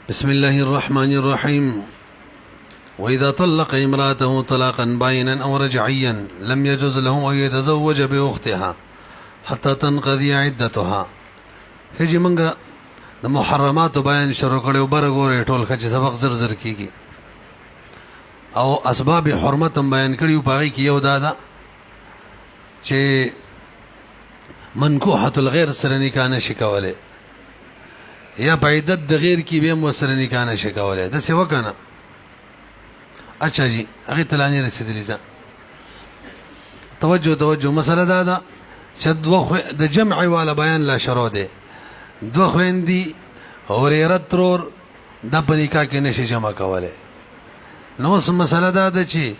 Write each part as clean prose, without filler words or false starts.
بسم الله الرحمن الرحيم. وإذا طلق امرأته طلاقا باينا أو رجعيا لم يجوز له أن يتزوج بأختها حتى تنقضي عدتها. هجي منګه د محرمات بیان شروع کړي او برګورې ټول خچ سبق زر کیږي او اسباب حرمت بیان کړي او پاغي کې یو دادا چې منکوحه الغیر سره نکاح نشي کولای یا بعیدت د غیر کې به مو سره نکاح نشي کولای د څه وکنه. اچھا جی هغه تلانی رسیدلی ځه توجه مسله دا چې د جمع والا بیان لا شروع ده دو خويندي اوريره ترور د پنیکا کې نشي جمع کوله. نو سم مسله دا چې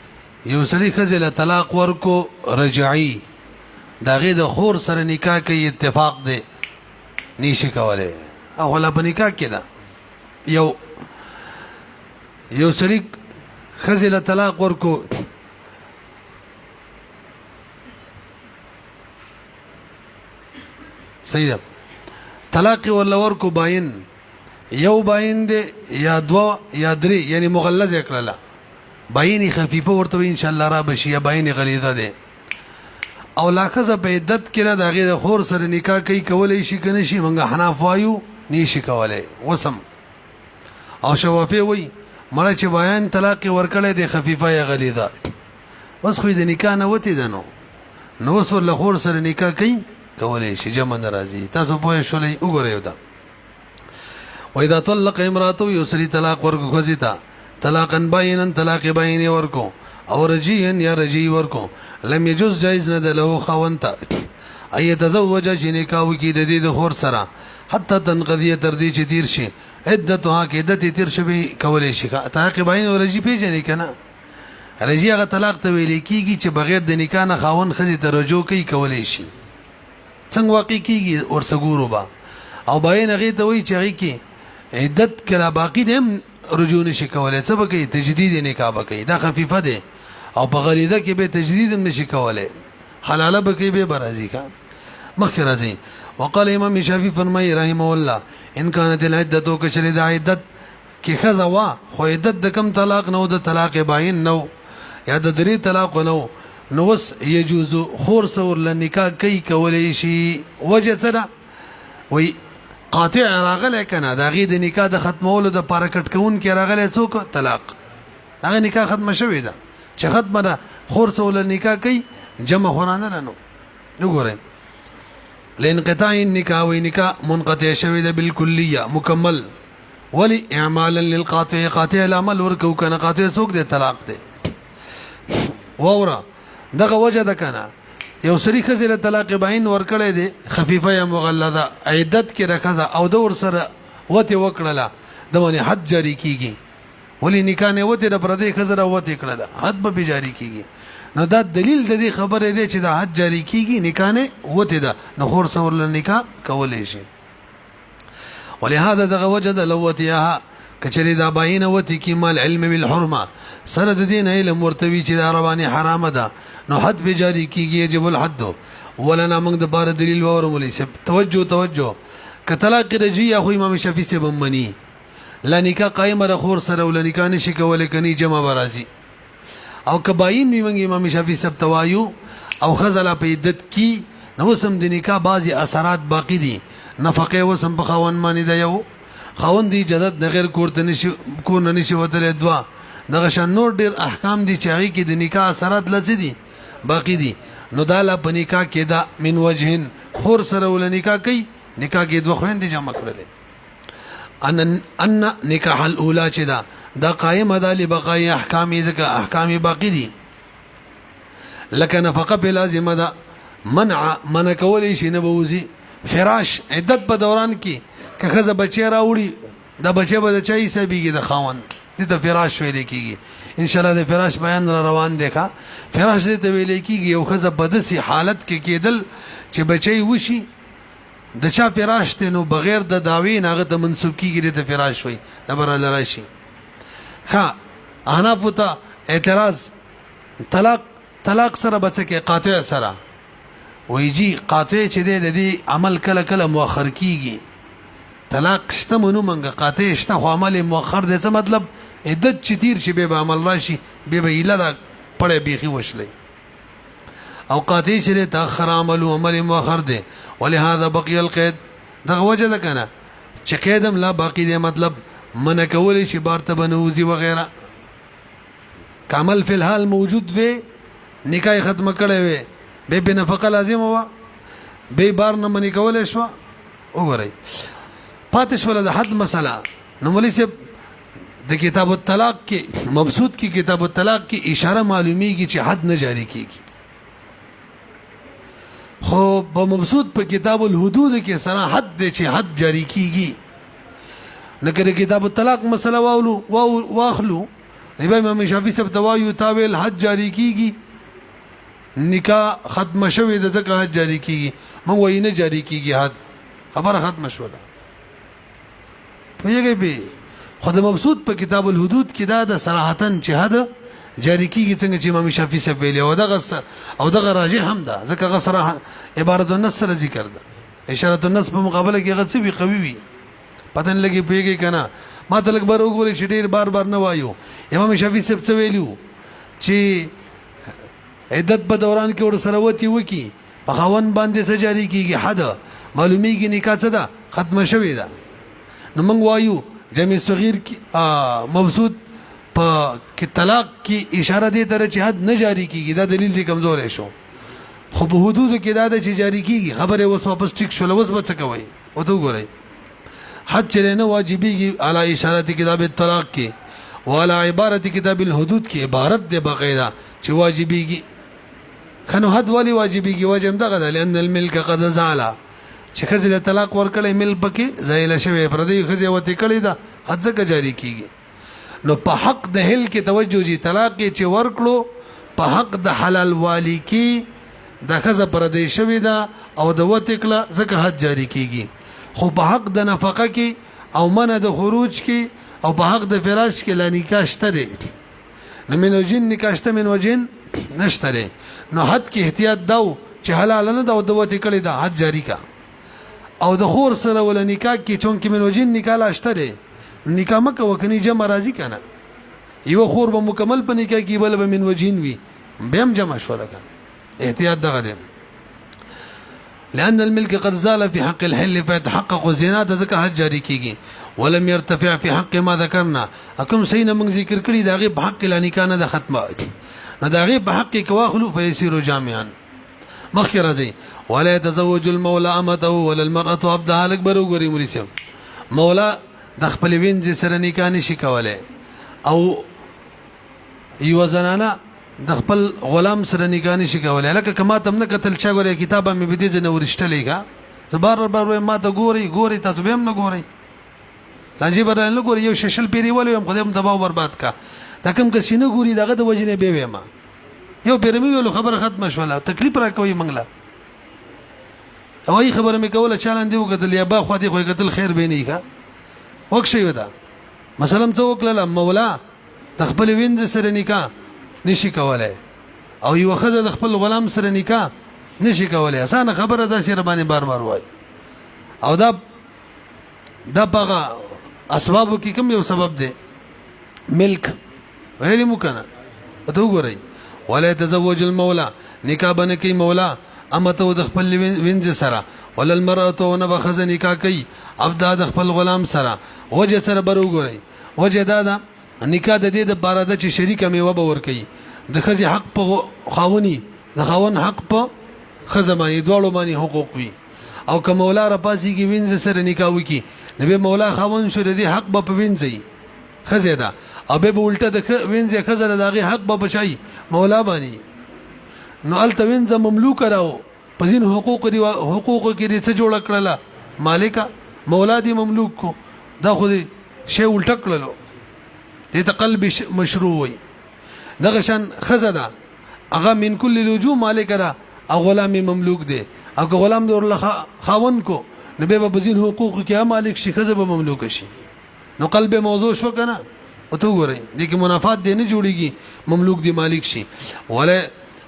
یو سړي خزله طلاق ورکو رجعي داغه د خور سره نکاح کوي اتفاق ده نشي کوله او لا پنیکا کې ده یو سړي خزله طلاق ورکو سیدم طلاق ولا ورکو باین یو باین دی یا دوا یا درې یعنی مغلظ کړل باین خفیفه ورته ان شاء الله را بشي یا باین غلیظه دی او لاخذ په عدت کې نه دغه د خور سره نکاح کوي کولای شي کنه شي منګه حناف وایو نشي کولای وسم او شوافی وای مړه چې بیان طلاق ورکړل دی خفیفه یا غلیظه بس خو د نکاح نه وتی دنو نو وسور له خور سره نکاح کوي کولای شي جمع ناراضي تاسو په شولې وګورئ دا. واذا طلق امراته يسري طلاق ورکو خزیتا طلاقا باینا طلاق باین ورکو او رجيا یا رجي ورکو لم يجوز جائز نه له خوانتا اي تزوج جنکاو کی د دې د خور سره حتی تنقضيه تر دې چې تیر شي عدتها کې عدت تیر شوی کولای شي طلاق باین او رجي پیژنې کنه رجي هغه طلاق ته ویل کیږي چې بغیر د نکاح نه خاون خزي ته رجوع کوي کولای شي څنګه واقع کیږي اور سګورو با او باین هغه ته وی چې هغه کې عدت کلا باقی دیم رجوع نشي کولای څه به کوي تجدید نکاح به کوي دا خفیفه ده او په غلیظه کې به تجدید هم نشي کولای حلاله به کوي به برازي کا مخکې راځي. وقال امام شافعي فرمایي رحمه الله ان كانت العده كشر د عدت کې خزا وا خو عدت د کم طلاق نو د طلاق باین نو یا د درې طلاق نو نوس يجوز خور سور لنکاح کوي کولای شي وجه سره وي قاطع راغله کنه دا غي د نکاح د ختمولو د پارکټ کون کې راغله څوک طلاق هغه نکاح ختم شوی ده چې ختمه ده خور سور لنکاح کوي جمع خورانه نو وګورئ لانقطاع النکاح ونکاح منقطع شوی ده بالکلیه مکمل ولی اعمالا للقاطع قاطع العمل ورکو کنه قاطع څوک ده طلاق ده وورا دغه وجه ده کنه یو سری خزله طلاق باین ورکړی دی خفیفه یا مغلظه عدت کې راخذا او د ور سره وته وکړه د باندې حد جاری کیږي ولی نکاح نه وته د پردې خزره وته کړه حد به جاری کیږي نو دا دلیل د دې خبره دی چې د حد جاری کیږي نکاح نه وته ده نو خور سور ل نکاح کولای شي ولهذا دغه وجه د لوتیها کچری دا باین وته کی مال علم بالحرمه سره د دین علم مرتوی چې دا رواني حرامه ده نو حد به جاری کیږي یجب الحد ولنا موږ د بار دلیل ورمولې سب توجه کطلاق رجی خو امام شافعي سے بمنی لا نکاح قائم رخور سره ول نکاح نشي کولای کني جمع برازي او کباین موږ امام شافعي سب توایو او خزل په عدت کی نو سم د نکاح بعضی اثرات باقی دي نفقه وسم په خوان معنی ده یو خوان دی جدت د غیر کوړه نشي کو نه نشي وتل دوا دغه شان نور ډیر احکام دي چې هغه کې د نکاح اثرات لڅ دي باقی دي نو دا لا په نکاح کې دا من وجهن خور سره ول نکاح کوي نکاح کې دوه خويندې جمع کړل ان نکاح الاولى چې دا قائم ده لبقاء احکام ذکر احکام باقی دي لکه نفقه په لازمه ده منع کولې شي نه بوزي فراش عدت په دوران کې که خزه بچی راوړي دا بچی به د چای سبيږي د خاون دې ته فراش ویل کیږي ان شاء الله د فراش بیان را روان دی ښا فراش دې ته ویل کیږي یو خزه په داسې حالت کې کېدل چې بچی وشي د چا فراش ته نو بغیر د داوی ناغه ته منسوب کیږي د فراش وي د بر لراشي ښا انا فتا اعتراض طلاق سره بچکه قاطع سره ویجی قاطع چې د دې عمل کله کله مؤخر کیږي طلاق شته منو منګه قاطع شته خو عمل مؤخر دی څه مطلب عدت چې تیر شي به عمل راشي به ایله دا پړې بیخي وشلې او قاطع شری تاخر عمل مؤخر دی ولهذا بقي القيد دغه وجه ده کنه چې قیدم لا باقی دی مطلب من کول شي بارته بنوزي وغیرہ کامل فی الحال موجود وي نکاح ختم کړي وي به بنفقه لازم و به بار نه منی کول شو وګورئ پاتې شول د حد مسله نو مولوی صاحب د کتاب الطلاق کې مبسوط کې کتاب الطلاق کې اشاره معلومیږي چې حد نه جاری کیږي خو په مبسوط په کتاب الحدود کې سره حد دی چې حد جاری کیږي لکه د کتاب الطلاق مسله واخلو امام شافعي صاحب توایو تاویل حد جاری کیږي نکاح ختم شوی د ځکه حد جاری کیږي موږ وایو نه جاری کیږي حد خبره ختم شوه پوهیږئ به خود مبسوط په کتاب الحدود کې دا د صراحتا چې حد جاری کیږي څنګه چې امام شافعي صاحب ویلي او دغه راجح هم ده ځکه هغه صراحه عبارت النص سره ذکر ده اشاره النص په مقابله کې هغه څه وی قوي وي پتن لګي پیږي کنه ما ته لګ بار وګوري چې ډیر بار نه وایو امام شافعي صاحب څه ویلو چې عدت په دوران کې ور سره وتی وکي په خاون باندې څه جاری کیږي حد معلومیږي نکاح څه ده ختم شوی ده نو موږ وایو جمع صغیر کی مبسوط په کې طلاق کې اشاره دې تر چې حد نه جاری کیږي دا دلیل دې کمزور شو خو په حدود کې دا د چې جاری کیږي خبره وس واپس ټیک شول وس به څه کوي او ته ګورئ حد چره نه واجبېږي اعلی اشاره کتاب الطلاق کې والا عبارت کتاب الحدود کې عبارت دې باقاعده چې واجبېږي کنو حد والی واجبېږي واجب دغه ده لئن الملک قد زال چې خزل طلاق ورکړې مل پکې زایل شوی پردی خزه وته کړی دا حد څنګه جاری کیږي نو په حق د هل کې توجه جی طلاق چې ورکړو په حق د حلال والی کې د خزه پردی شوی دا او د وته کړه ځکه حد جاری کیږي خو په حق د نفقه کې او منع د خروج کې او په حق د فراش کې لا نکاح شته دي نو من وجن نکاح شته من وجن نشته دي نو حد کې احتیاط داو چې حلال نه دا د وته کړی دا حد جاری کا او د خور سره ول نکاح کې چون کې من وجن نکاح لاشته دي نکاح مکه وکني جمع راضي کنه یو خور به مکمل په نکاح کې بل به من وجین وي به هم جمع شو لکه احتیاط دغه دي لأن الملك قد زال في حق الحل فيتحقق الزنا ذکر حد جاری کیږي ولم يرتفع في حق ما ذكرنا اكم سينا من ذکر کړي دا غي په حق لانی کنه د ختمه نه دا غي په حق کې واخلو فيصير جامعا مخکې راځي ولا يتزوج المولى امته ولا المرأة عبدها الاكبر وګوري مريسم مولا د خپل وینځ سره نکاح نشي کولای او یو زنانه د خپل غلام سره نکاح نشي کولای لکه کما تم نه قتل چا غوري کتابه مې بده جن ورشتلې کا زبر بر ما ته ګوري تاسو به هم نه ګوري لانجی بر نه ګوري یو ششل پیری ولې هم خدای تباہ برباد کا دا کوم که شنو ګوري دغه د وجنه به وېما یو پیرمي ولو خبره ختمه شوله تکلیف را کوي منګلا او ای خبره مې کوله چالان دی وکتل یا با خو دې خو کتل خیر به نه کا وښه یو دا مثلا څو وکړه مولا تخپل وینځ سره نکاح نشي کولای او یو خزه د خپل غلام سره نکاح نشي کولای اسانه خبره ده سره باندې بار وای او دا بغه اسباب کې کوم یو سبب دی ملک ویلی مو کنه ته وګورئ ولا يتزوج المولى نکاح بنه کوي مولا امته د خپل وینځ سره ولا المرأة ونبخذ نکاح کوي عبد د خپل غلام سره وجه سره بر وګورئ وجه دا نکاح د دې د بار د چې شریکه میوه به ور کوي د خزي حق په خاوني د خاون حق په خزماني دوړو باندې حقوق وي او که مولا را پاسي کې وینځ سره نکاح وکي نبي مولا خاون شو د حق په وینځي خزه دا او به الټه د وینځه خزه دغه حق به بچي مولا باندې نو ال توینځ مملوک راو پزین حقوق دی حقوق کې څه جوړ کړله مالک مولا دی مملوک کو دا خو شی الټ کړلو دې ته قلب مشروع وي دغه شان خزه دا هغه من کل الوجوه مالک را او غلام مملوک دی او که غلام دور خاون کو نو به بزین حقوق کې مالک شي خزه به مملوک شي نو قلب موضوع شو کنه او ته ګورئ دې کې منافات دی نه جوړيږي مملوک دی مالک شي ولا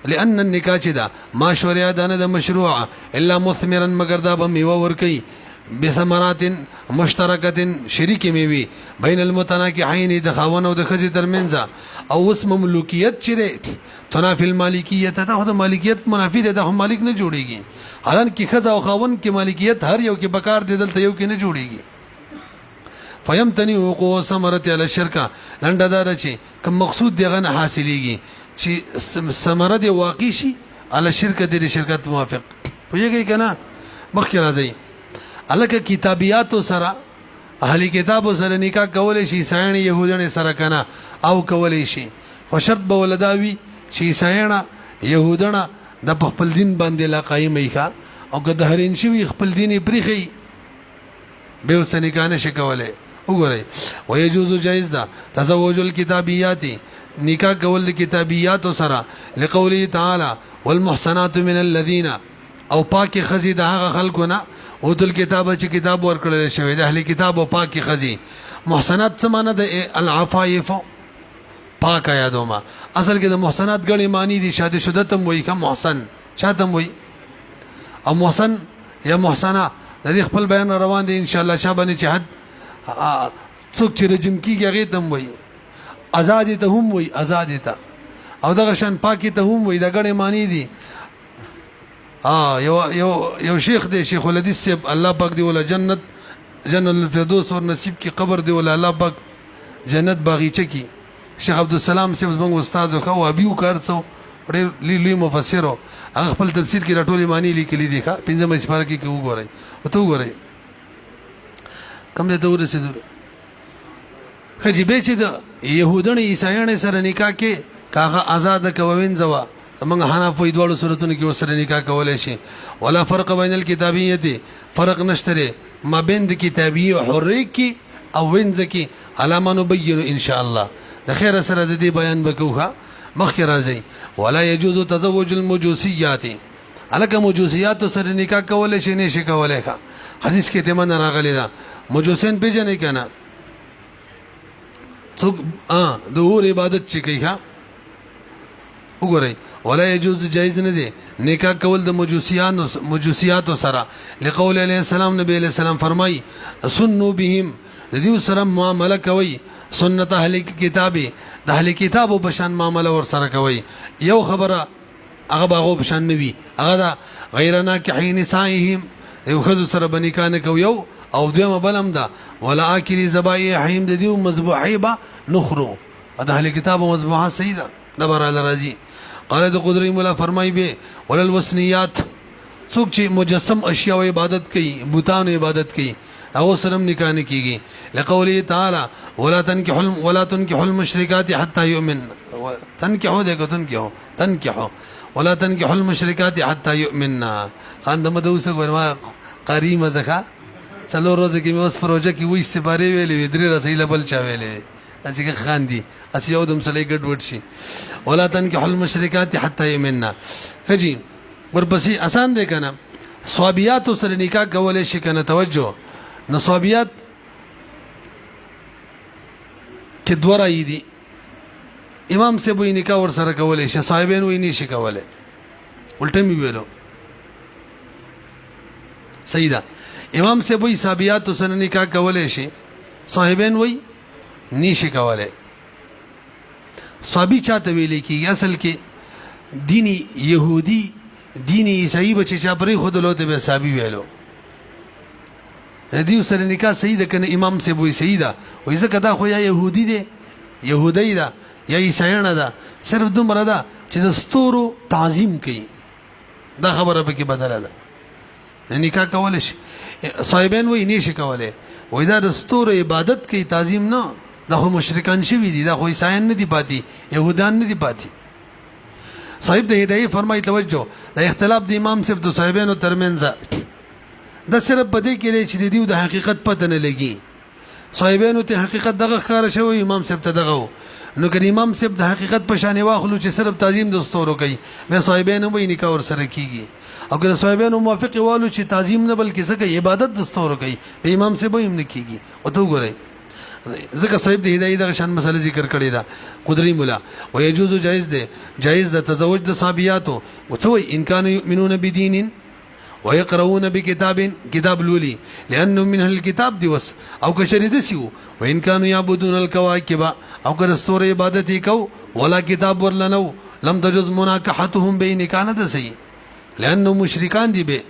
لأن النکاح دا ما شوریا دانه د مشروع الا مثمرا مگر دا به میوه ور کوي بثمرات مشترکه شریک میوي بین المتناکحین د خاون او د خزي ترمنځ او اسم ملکیت چره تنافی المالکیت دا د مالکیت منافی ده د مالک نه جوړیږي حالانکه خزا او خاون کې مالکیت هر یو کې بکار دی دلته یو کې نه جوړیږي فیمتنی وقوع ثمرة علی الشرکه لنډه دا چې کوم مقصود دیغه نه حاصلېږي چې ثمره دی واقع شي علی الشرکه د شرکت موافق پوهیږئ کنه مخکې راځي الکه کتابیات سره اهلی کتاب سره نکاح کولای شي عیسایان يهودان سره کنه او کولای شي خو شرط به ولداوي چې عیسایان يهودان د خپل دین باندې لا قائمې ښه او که د هرین شي خپل دین پریخي به وسنی کنه شي کولای وګورئ ويجوز جائز ده تزوج الكتابيات نکاح کول د کتابیات سره لقوله تعالی والمحصنات من الذين او پاک خزي د هغه خلکونه او د کتابه چې کتاب ورکړل شوی د اهل کتاب او پاک خزي محسنات څه معنی د العفایف پاک یادوما اصل کې د محسنات غړي معنی دي شاده شده تم وای کوم محسن چاته وای او محسن یا محسنه د دې خپل بیان روان دي ان شاء الله شابه نه چحد څوک چې رجم کیږي هغه تم وای آزاد ته هم وای آزاد ته او دغه شان پاک ته هم وای د غړي معنی دي یو شیخ دی شیخ الحدیث صاحب الله پاک دی ولا جنت الفردوس اور نصیب کی قبر دی ولا الله پاک جنت باغیچه کی شیخ عبدالسلام صاحب زموږ استاد خو ابيو کارڅو ډېر لوی مفسر هغه خپل تفسیر کې راټولې معنی لیکلي دي ښا پنځمه سپاره کې وګورئ او ته وګورئ کوم دې ته ورسېدو خجيبه چې د يهودانو عیسایانو سره نکاح کې کاغه آزاد کووین زوا موږ حنف وې دوړو صورتونو کې وسره نکاح کولای شي ولا فرق بین الكتابیه فرق نشته ما بین د کتابی او حری کې او وینځ کې علامه نبین ان شاء الله د خیر سره د دې بیان وکوه مخکې راځي ولا يجوز تزوج المجوسيات الکه مجوسیات سره نکاح کولای شي نه شي کولای ښه حدیث کې تمن راغلی دا مجوسین پیژنې کنه څوک د اور عبادت چې کوي ښه وګورئ ولا يجوز جائز نه دي نکاح کول د مجوسیات سره لقول علیه السلام نبی علیہ السلام فرمای سنوا بهم د دې سره معامله کوي سنت اهل کتابي د اهل کتابو بشان معامله ور سره کوي یو خبره هغه باغو بشان نوي هغه دا غیرنا کحین نسائهم یو خذ سره بنکان کوي او دویمه بلم دا ولا اکلی ذبائحهم د دې مذبوحیبه نخرو د اهل کتابو مذبوحه سیده دبر ال راضی قال د قدرت مولا فرمای به ولل وسنیات څوک چې مجسم اشیاء او عبادت کوي بوتان عبادت کوي او سره نکاح نه کیږي لقوله تعالی ولا تنكحوا المشركات حتى يؤمن تنكحوا دغه تنكحوا ولا تنكحوا المشركات حتى يؤمننا خاند مدوسه ورما قری مزخه څلور ورځې کې مې اوس پروژه کې وې سپاره ویلې درې رسېله بل چا ویلې چې خاندي اس یو دم سړی ګډوډ شي ولا تنكحوا المشركات حتى يؤمننا خجي ورپسې آسان دی کنه صوابيات سره نکاح کولای شي کنه توجه نصوابيات کې دوه راي دي امام سے وې نکاح ور سره کولای شي صاحبین وې نشي کولای الټه می ویلو سیدا امام سے وې صحابيات سره نکاح کولای شي صاحبین وې نشي کولای صحابي چاته ویل کی اصل کې دینی يهودي دینی عیسائی بچی چا پرې خود لوته به صحابي ویلو ردیو سره نکاح صحیح ده کنه امام سے وې صحیح ده وې ځکه دا خو یا يهودي دي يهودي ده یا عیسایانه ده صرف دومره ده چې د ستورو تعظیم کوي دا خبره به کې بدله ده نکاح کول شي صاحبین وې نشي کولای وې دا د ستورو عبادت کوي تعظیم نه دا خو مشرکان شوی دي دا خو عیسایان نه دي پاتې يهودان نه دي پاتې صاحب د هدايه فرمای توجه د اختلاف د امام صاحب د صاحبانو ترمنځ دا صرف بده کې چې دیو د حقیقت پته نه لګي صاحبانو ته حقیقت دغه ښکار شوی امام صاحب ته دغه نو کله امام صاحب د حقیقت په شان واخلو چې صرف تعظیم د ستورو کوي مې صاحبانو به نکاح ور سره کیږي او کله صاحبانو موافق والو چې تعظیم نه بلکې څه عبادت د ستورو کوي په امام صاحب هم نه کیږي او ته وګورئ ځکه صاحب د هدايه د شان مسله ذکر کړی دا قدرت مولا او يجوز جائز ده تزوج د صحابياتو او څه وای ان كانوا يؤمنون بدين ويقرؤون بكتاب كتاب لولي لأنه من أهل الكتاب دي وس أو كشري دسيو وإن كانوا يعبدون الكواكب أو كرستور عبادتي كو ولا كتاب ورلنو لم تجوز مناكحتهم بين كان دسي لأنه مشركان دي بي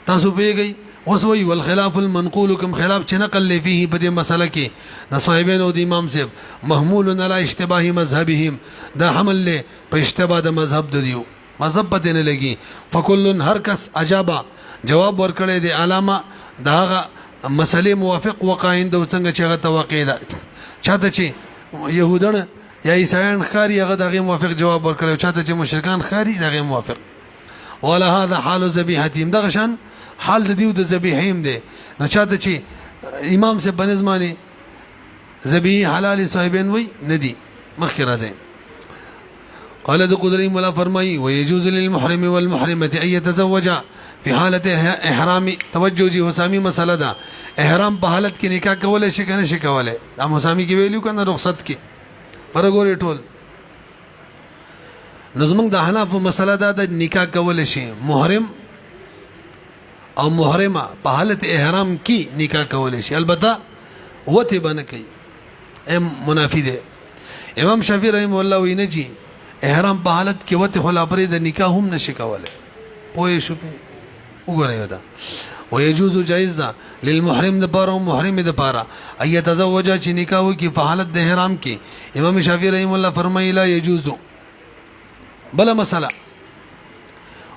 تاسو بيغي وسوي والخلاف المنقول كم خلاف چې نقل لې فيه په دې مسله کې د صاحبینو د امام صاحب محمول على اشتباه مذهبهم دا حمل له په اشتباه د مذهب د دیو مذهب پته نه لګي فکل هر کس اجابه جواب ورکړي د علامه داغه مسلې موافق وقایند او څنګه چې هغه توقع ده چاته چې يهودان یا عیسایان خاري هغه دغه موافق جواب ورکړي چاته چې مشرکان خاري دغه موافق ولا هذا حال ذبیحتهم دغه شان حال د دیو د ذبیحیم دی نو چاته چې امام سے بنظمانی ذبیح حلال صاحبین وی ندی مخکې راځي قال د قدري مولا فرمایي ويجوز للمحرم والمحرمه ان يتزوجا في حاله احرام توجه جی حسامی مسله ده احرام په حالت کې نکاح کولای شي کنه شي کولای ام حسامی کې ویلو کنه رخصت کې فرغوري ټول نظم د حناف مسله ده د نکاح کولای شي محرم او محرمه په حالت احرام کې نکاح کولای شي البته وته بنه کوي ام منافی ده امام شافعی رحم الله وینه جی احرام په حالت کې وته خلا پرې د نکاح هم نشي کولای پوه شو وګورئ دا ويجوز جائز للمحرم د پاره او محرم د پاره اي تزوج چې نکاح وکي په حالت د احرام کې امام شافعی رحم الله فرمایي لا يجوز بل مسله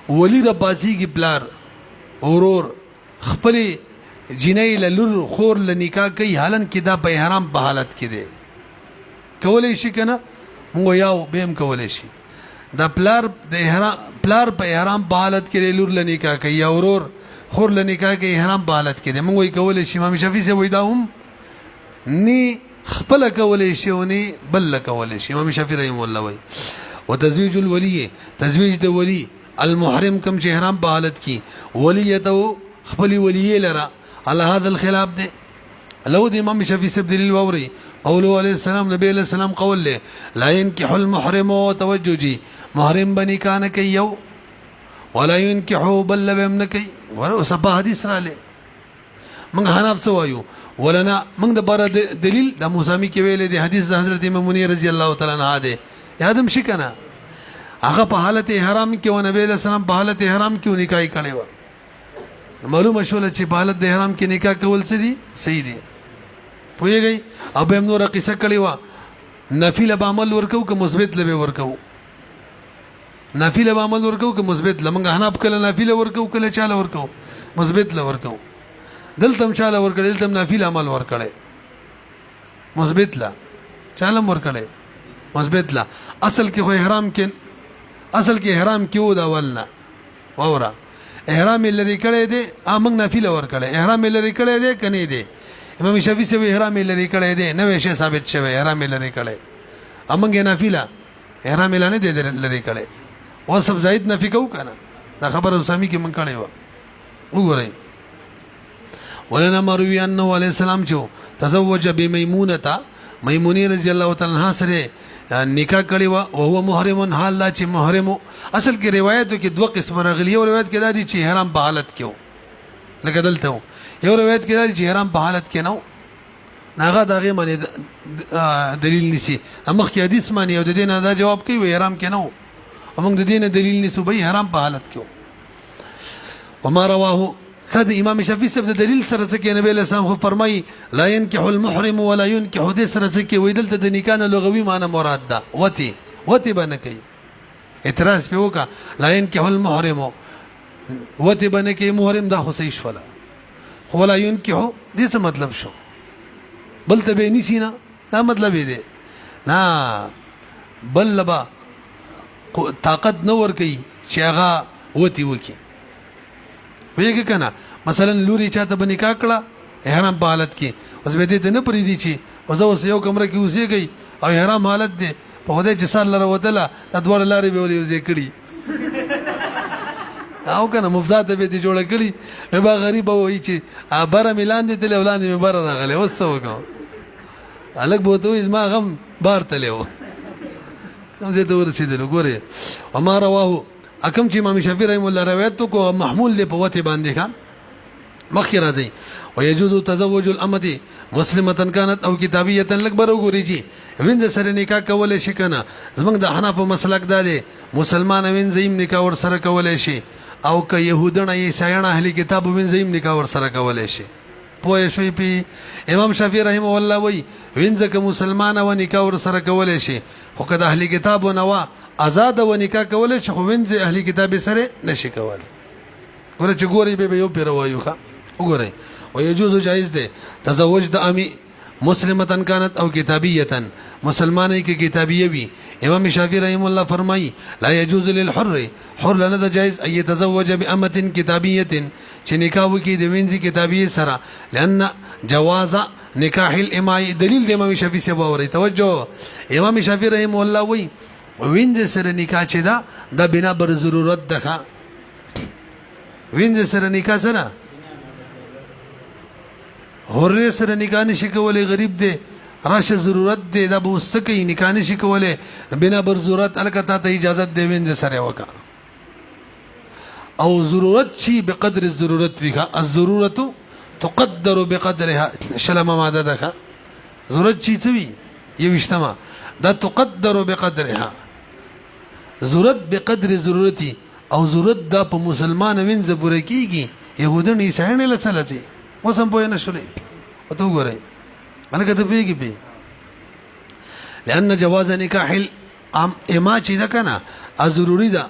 ولی رباسي کې بلار اورور خپل جنې لور خور ل نکاح کوي حالن کې دا په احرام په حالت کې دی کولای شي کنه مو یاو بهم کولای شي دا پلار د احرام پلار په احرام په حالت کې لور ل نکاح کوي اورور خور ل نکاح کوي احرام په حالت کې دی مو کولای شي امام شافعي سے وای دا هم ني خپل کولای شي وني بل کولای شي امام شافعي رحم الله وای وتزويج الولي تزويج د ولي المحرم کم چې احرام په حالت کې ولیته خپل ولی لرا على هذا الخلاف ده لو د امام شافعي سب دلیل ووري قوله عليه السلام نبي عليه السلام قول له لا ينكح المحرم وتوججي محرم بني كان كيو ولا ينكحوا بل بمنكي ورو صبا حدیث را له من حناف سوایو ولنا من د بار دلیل د موسمی کې ویلې د حدیث حضرت امام منیر رضی الله تعالی عنہ ده یادم شي کنه هغه په حالت احرام کې و نبی له سلام په حالت احرام کې نکاح کړي و معلومه شول چې په حالت د احرام کې نکاح کول څه دي صحیح دي پوهیږي او به نور قصه کړي و نفل به عمل ورکو که مثبت لبه ورکو نفل به عمل ورکو که مثبت لمنګ حناب کله نفل ورکو کله چاله ورکو مثبت ل ورکو دلته چاله ورکړل دلته نفل عمل ورکړي مثبت لا چاله ورکړي مثبت لا اصل کې خو احرام کې اصل کې احرام کې و دا ولنا وورا احرام لري کړي دي امنګ نفل ور کړي احرام لري کړي دي کني دي امام شافعي سے احرام لري کړي دي نو شی ثابت شوی احرام لري کړي امنګ نفل احرام لري دي لري کړي او سب زائد نفي کو کنه دا خبر اسامي کې من کړي و وګورئ ولنا مروي انه عليه السلام جو تزوج بميمونه ميمونه رضی الله تعالی عنها سره نکاح کړي و او هو محرم حال لا چې محرم اصل کې روایتو کې دوه قسم راغلي یو روایت کې دا دي چې احرام په حالت کې و لکه دلته یو روایت کې دا دي چې احرام په حالت کې نو ناغه دغه معنی دلیل نسی امخ کې حدیث معنی او د دې نه دا جواب کوي و احرام کې نو موږ د دې نه دلیل نسو به احرام په حالت کې و وما رواه خد امام شافعي سب د دلیل سره څه کې نبی له سلام خو فرمایي لا ينكح المحرم ولا ينكح د سره څه کې ویدل د نکاح نه لغوي معنی مراد ده وتی بنه کوي اعتراض په وکا لا ينكح المحرم وتی بنه کوي محرم دا خو صحیح شولا خو ولا ينكح دې څه مطلب شو بل ته به نسی نه دا مطلب دی نه بل لبا طاقت نور کوي چې هغه وتی وکي ویګه کنه مثلا لوري چاته بنکاح کړه احرام په حالت کې اوس به دې نه پری دي چې اوس یو کمره کې اوسېږي او احرام حالت دی په خدای چې سر لره وتله د دوړ لارې به ولې وځي کړي او کنه مفزات به دې جوړ کړي مې با غریب وای چې بره ميلان دې تل اولاد مې بره راغله وسو وکاو الګ بوته ما غم بار تلو کوم زه ته ورسېدل ګوره وما رواه اکم چې امام شافعي رحم الله روایت کو محمول دی په وته باندې کا مخکې راځي ويجوز تزوج الامه مسلمه كانت او كتابيه لکبر وګوري چې وینځ سره نکاح کولای شي کنه زمنګ د حناف مسلک دا دی مسلمان وینځ نکاح ور سره کولای شي او که يهودان عیسایان اهلي کتاب وینځ نکاح ور سره کولای شي پوه شوي په امام شافعي رحم الله وی وینځ که مسلمان و نکاح ور سره کولای شي خو که د اهلي کتاب و نوا آزاد و نکاح کولای شي خو وینځ اهلي کتاب سره نشي کولای ګوره چې ګوري به یو پیر وایو ښا وګورئ ويجوز جائز ده تزوج د امي مسلمه كانت او كتابيه مسلمانه کی کتابیه وی امام شافعی رحم الله فرمای لا يجوز للحر حر لنا ده جائز اي يتزوج بامه كتابيه چې نکاح وکي د وینځي کتابیه سره لان جواز نکاح الاماء دلیل د امام شافعی سے باوري توجه امام شافعی رحم الله وی وینځ سره نکاح چې دا د بنا بر ضرورت ده وینځ سره نکاح سره حر سره نکاح نشي کولای غریب دی راشه ضرورت دی دا به وسکه نکاح نشي کولای بنا بر ضرورت الکته ته اجازه دی وینځ سره وکا او ضرورت شي بقدر الضرورت فيها الضرورت تقدر بقدرها شلمه ماده ده ضرورت شي څوي یو اجتماع دا تقدر بقدرها ضرورت بقدر ضرورتي او ضرورت دا په مسلمان وینځ پوره کیږي يهودان عیسایان له چلته وسم پوه نه شولې وته وګورئ انا کته پیږي پی لأن جواز نکاح الامه چې دا کنه ضروری ده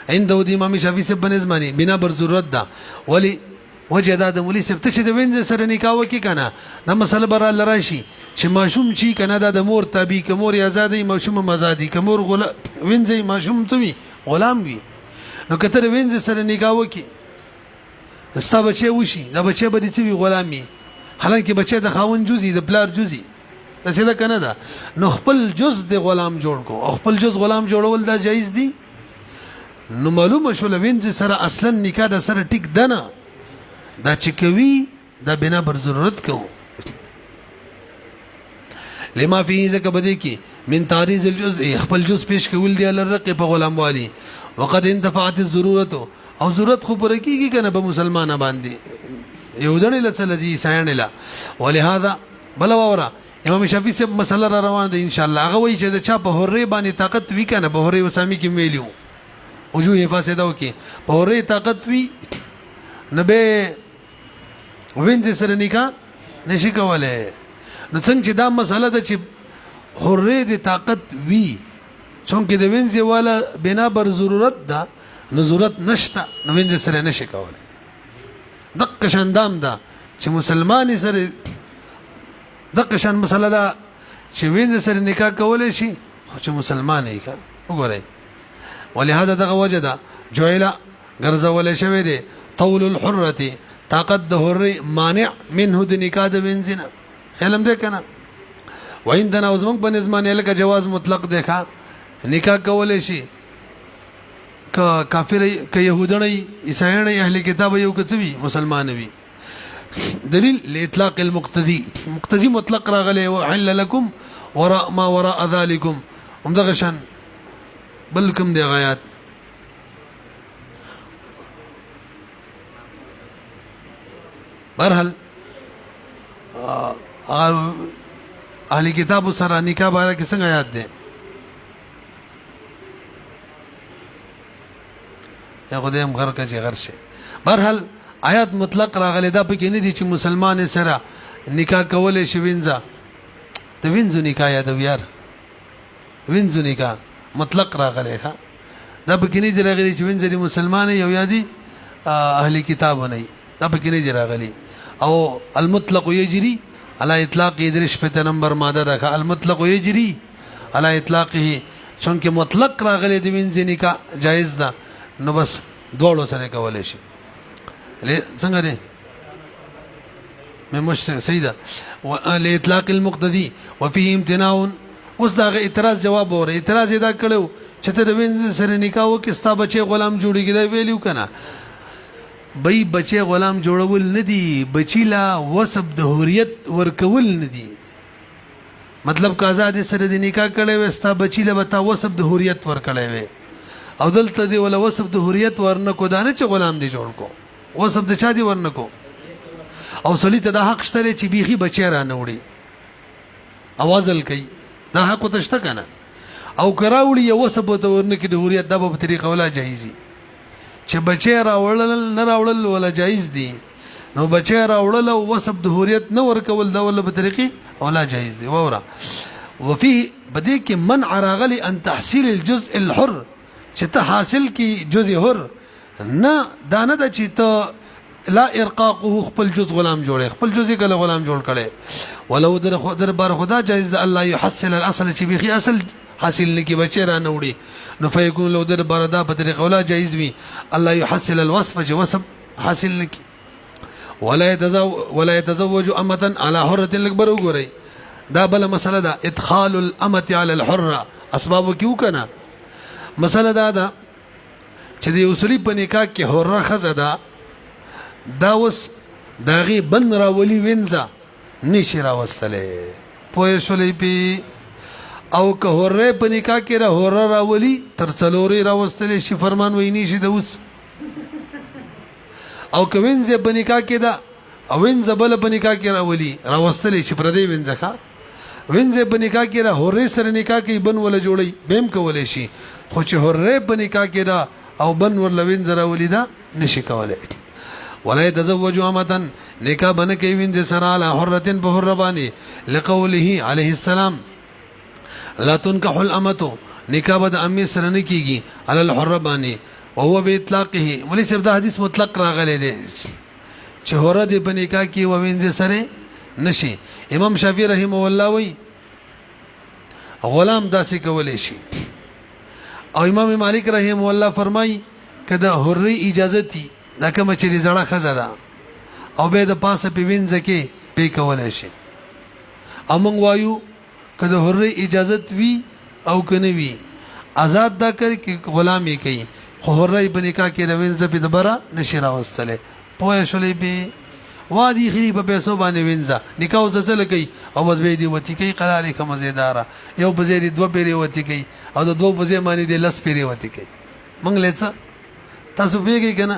عنده د امام شافعي سے بنزماني بنا بر ضرورت ده ولی وجدا د مولي سبت چې د وینځ سره نکاح وکي کنه دا مسله بر لراشي چې ماشوم چی کنه دا د مور تابع کمور آزادي ماشوم آزادي کمور وینځ ماشوم څوي غلام وي نو کته د وینځ سره نکاح وکي ستا بچي وشي دا بچي به دي غلامي حالانکه بچي د خاون جزئی د پلار جزئی دا څه ده کنه دا نو خپل جز د غلام جوړ کو او خپل جز غلام جوړول دا جایز دي نو معلومه شول وینځ سره اصلا نکاح د سره ټیک دنه دا چې کوي دا بنا بر ضرورت کو لما فيه ذکر بده کی من تعریض الجزء خپل جز پیش کول دی لرق په غلام والی وقد انتفعت الضروره او ضرورت خو پر کیږي کنه په مسلمان باندې يهودان له چلجي ساين له ولهذا بل ورا امام شافعي سے مسله را روان ده ان شاء الله هغه وی چې د چا په هورې باندې طاقت وی کنه په هورې وسامي کې ویلیو وجوه فاسده وکي په هورې طاقت وی نبه وینځ سره نکاح نشي کوله نو څنګه چې دا مسله ده چې هورې د طاقت وی څنګه د وینځ والا بنا بر ضرورت ده نو ضرورت نشته نو وینځ سره نشي کوله دغه شاندام ده چې مسلمان سره دغه شان مسله ده چې وینځ سره نکاح کولای شي خو چې مسلمان یې کا وګورئ ولهدا دغه وجده جویلا ګرځول شوی دی طول الحرة طاقت د حر مانع منه د نکاح د وینځنه علم دې کنه وعندنا وزمن بنظمان لکه جواز مطلق دیکھا نکاح کولای شي کافر ک يهودان عیسایان اهل کتاب یو کڅوي مسلمان وي دلیل لاطلاق المقتدي مقتدي مطلق راغله وحل لكم وراء ما وراء ذلكم هم دغه شان بلکم دی غایات برحال اهل کتاب سره نکاح باره کې څنګه آیات ده یا خدایم غر کا چې غر شي برحال آیات مطلق راغلی دا پکې نه دي چې مسلمان سره نکاح کولای شي وینځه ته وینځو نکاح یا د یار وینځو نکاح مطلق راغلی ښا دا پکې نه دي راغلي چې وینځه مسلمان یو یادي اهلی کتاب نه دا پکې نه دي راغلي او المطلق يجري على اطلاق ادرش په نمبر ماده ده المطلق يجري على اطلاقه څنګه مطلق راغلی د وینځه نکاح جایز ده نو بس دوړو سره کولای شي څنګه ده مې مشترک سیده لاطلاق المقتدي وفيه امتناع اوس دا اعتراض جواب وره اعتراض ادا کړو چې ته د وینځ سره نکاح وکستا بچي غلام جوړیږي دا ویلیو کنه بای بچي غلام جوړول نه دي بچی لا وسب د حریت ورکول نه دي مطلب که آزاد سره د نکاح کړي وستا بچی لا بتا وسب د حریت ورکړي وي او دلته دی ولا وصف د حریت ورنکو دا نه چې غلام دی جوړ کو وصف د چا دی ورنکو او سړی ته د حق شته چې بیخي بچی را نه وړي اوازل کوي دا حق ته شته کنه او کراوړي یو وصف ته ورنکې د حریت د په طریقه ولا جایزي چې بچی را وړل نه راوړل ولا جایز دي نو بچی را وړل او وصف د حریت نه ورکول دا ولا په طریقې ولا جایز دي وورا وفي بدې کې منع راغلي ان تحصيل الجزء الحر چې ته حاصل کی جزء حر نه دانه د چې ته لا ارقاقه خپل جزء غلام جوړي خپل جزء کله غلام جوړ کړي ولو در بار خدا جایز الله يحصل الاصل چې بيخي اصل حاصل نکي بچی را نه وړي نو فیکون لو در بار دا په طریقه ولا جایز وي الله يحصل الوصف چې وصف حاصل نکي ولا يتزوج امه على حره لكبر وګوري دا بل مسله ده ادخال الامه على الحره اسباب کیو کنه مسله دا چې د یوسلی په نکاح کې حره خزه ده دا وس داغي بن راولي وینځه نشي راوستلې پوه شولې پی او که حره په نکاح کې را حره راولي تر څلوري راوستلې شي فرمان ویني شي د اوس او که وینځه په نکاح کې دا او وینځه بل په نکاح کې راولي راوستلې شي پر دې وینځه ښا وینځه په نکاح کې را حره سره نکاح کې بن ولا جوړي بهم کولې شي خو چې حره په نکاح کې دا او بن ور لوین زرا ولیدا نشي کولای ولا يتزوج امه نکاح بن کوي وین سره على حره بحرباني لقوله عليه السلام لا تنكح الامه نکاح بد امي سره نه کیږي على الحرباني وهو باطلاقه ولي سبدا حدیث مطلق راغلي دي چې حره دې په نکاح کې وین سره نشي امام شافعي رحمه الله وی غلام داسې کولې شي او امام مالک رحمه الله فرمای کدا حری اجازه تی دا کوم چې زړه خزه ده او به د پاسه په وینځ کې پی کولای شي امنګ وایو کدا حری اجازه وی او کنه وی آزاد دا کوي کې غلامي کوي خو حری په نکاح کې وینځ په دبره نشي راوستله پوه شولې به وادي خلی په پیسو باندې وینځه نکاح زل کوي او بس به دی وتی کوي قلاله کوم زیداره یو بزری دو پیری وتی کوي او د دو بزې باندې د لس پیری وتی کوي منګ لڅ تاسو پیږي کنه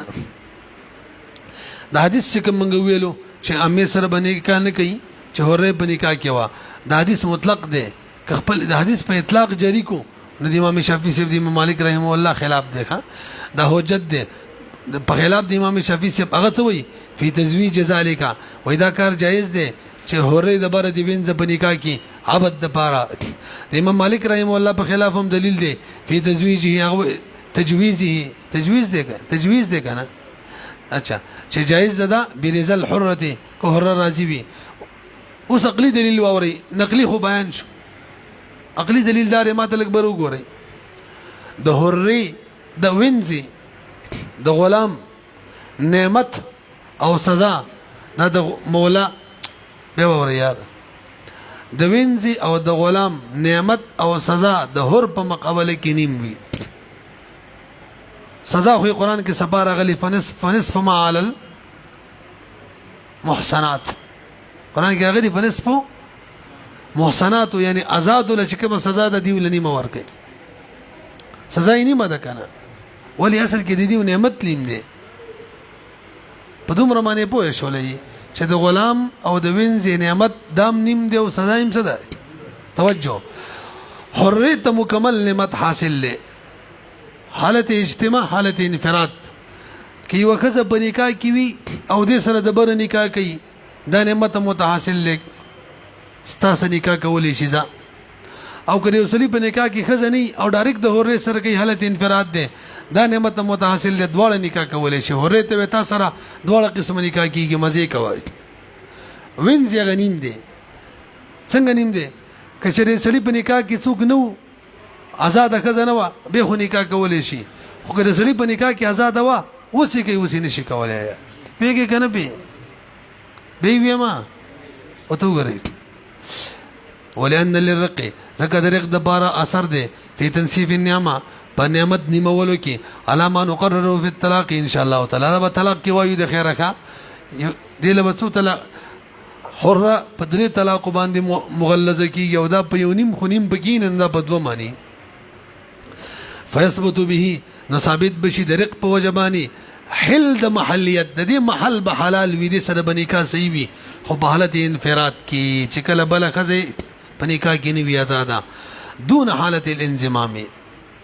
د حدیث چې کوم ویلو چې امې سره باندې کار نه کوي چې هره په نکاح کې وا د حدیث مطلق دی خپل د حدیث په اطلاق جاری کو نو د امام شافعي سیب د امام مالک رحمه الله خلاف دی دا حجت دی په خلاف د امام شافعي سیب هغه څه وایي فی تزویج ذالک وای دا کار جایز دی چې هره د بر د وینځ په نکاح کې عبد د پاره د امام مالک رحم الله په خلاف هم دلیل دی فی تزویجه تجویز دی کنه اچھا چې جایز ده برزا الحرته کو حره راځي وي اوس عقلی دلیل ووري نقلی خو بیان شو عقلی دلیل دار ما ته لګبر وګوري د حره د وینځي د غلام نعمت او سزا دا د مولا به ور یار د وینځي او د غلام نعمت او سزا د حر په مقابله کې نیم وي سزا خو قرآن کې سپاره غلي فنصف ما علی المحسنات قرآن کې غلي فنصف محسنات یعنی آزاد ول چې کوم سزا د دی ول نیمه ورکي سزا یې نیمه ده کنه ولی اصل کې د دې نعمت لیم دی په دومره باندې پوه شولې چې د غلام او د وینځ نعمت دام نیم دی او سزا یې څه ده توجه حریت مکمل نعمت حاصل له حالت اجتماع حالت انفراد کی وخزه په نکاح کی وی او د سره د بر نکاح کوي دا نعمت متحاصل له ستاسو نکاح کولې شي ځا او کله وسلی په نکاح کې خزنی او ډایرکټ د هورې سره کوي حالت انفراد ده دا نعمت متحاصل له دواړه نکاح کولې شي هورې ته وتا سره دواړه قسم نکاح کیږي مزه کوي وینځ غنیم ده څنګه نیم ده کچره سلی په نکاح کې څوک نو آزاد خزنه وا به خو نکاح کولې شي خو کله سلی په نکاح کې آزاد وا وسی کوي وسی نشي کولای پیګه کنه به ویما او تو غري ولأن للرق ذکر درق د بارا اثر ده فی تنصیف النعمه په نعمت نیمولو کې علامه نقرره فی الطلاق ان شاء الله تعالی دا طلاق کې وایو د خیره ښه دی له بڅو طلاق حره په درې طلاق باندې مغلظه کیږي او دا په یو نیم خونیم بګین نه په دوه معنی فیثبت به نو ثابت بشي د رق په وجبانی حل د محلیت د دې محل به حلال وي د سره بنیکا صحیح وي خو په حالت انفراد کې چې کله بل خزه پنیکا کې نه وي آزاده دون حالت الانضمام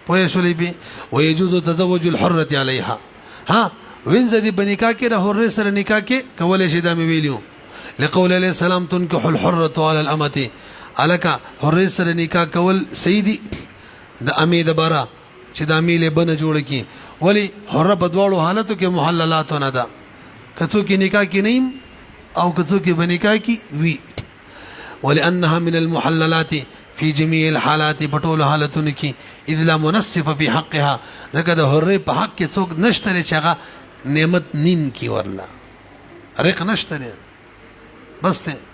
پوه شولې به ويجوز تزوج الحره عليها ها وینځ دې بنیکا کې د حره سره نکاح کې کولای شي دا مې ویلو لقول عليه السلام تنكح الحره على الامه الکا حره سره نکاح کول سیدی د امید بارا چې د امیله بنه جوړ کی ولی حره په دواړو حالتو کې محللات نه ده کڅو کې نکاح کې نیم او کڅو کې بنکاح کې وی ولانها من المحللات في جميع الحالات بطول حالتون کې اذ لا منصف في حقها ځکه د حره په حق کې څوک نشته چې هغه نعمت نیم کی ورلا رق نشته بس ته